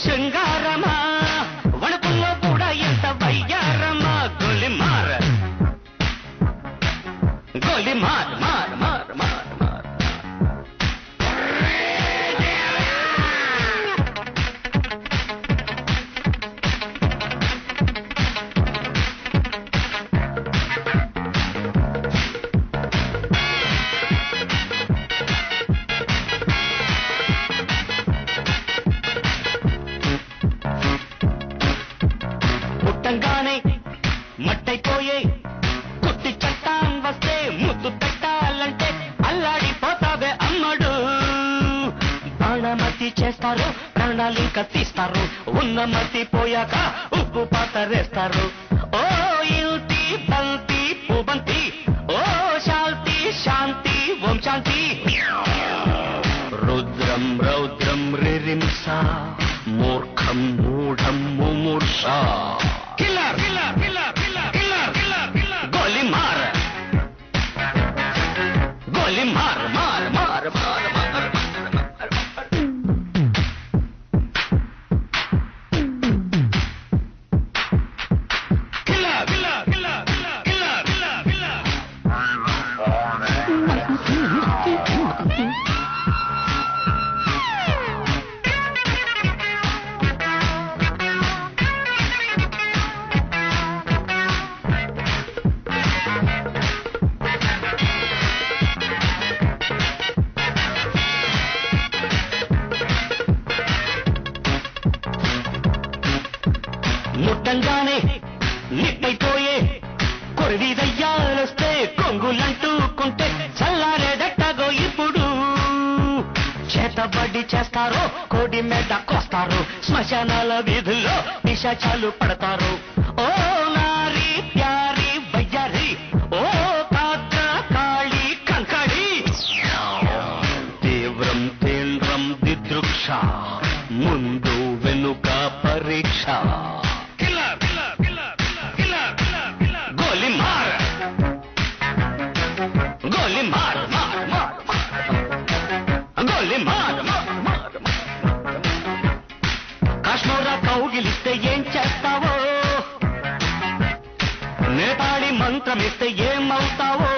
శృంగారమా వణుకుల్లో కూడా ఎంత వయ్యారమా గోలి మార్ గోలి మార్ మార్ మార్ మార్ మార్ పుట్టంగానే మట్టైపోయే కుట్టి చట్టాం వస్తే ముద్దు పెట్టాలంటే అల్లాడిపోతావే అమ్మడు బాణమతి చేస్తారు ప్రాణాలింక తీస్తారు ఉన్న మతి పోయాక ఉప్పు పాతరేస్తారు ఓ యుతి బంతి పుబంతి ఓ శాంతి శాంతి ఓం శాంతి రుద్రం రౌద్రం రిరింస మూర్ఖం మూఢం ముమూర్ష killer killer killer killer killer killer killer గోలి మార్ గోలి మార్ మార్ మార్ మార్ మార్ killer killer killer killer killer killer ముట్టంగానే నిప్పైపోయే కొరివిదయ్యాలొస్తే కొంగులంటూకుంటే చల్లారేదట్టగో ఇప్పుడు చేతబడి చేస్తారో కోడి మీద కోస్తారు శ్మశానాల వీధుల్లో నిశాచాలు పడతారు ఓ నారి ప్యారి వయ్యారి ఓ పాత్ర కాళీ కంకడి తీవ్రం తీవ్రం దిదృక్ష ముందు వెనుక పరీక్ష గోలి మార్ గోలి మార్ మార్ మార్ గోలి మార్ మార్ మార్ కాశ్మీరా కౌగిలిస్తే ఏం చేస్తావో నేపాళి మంత్రమిస్తే ఏమవుతావో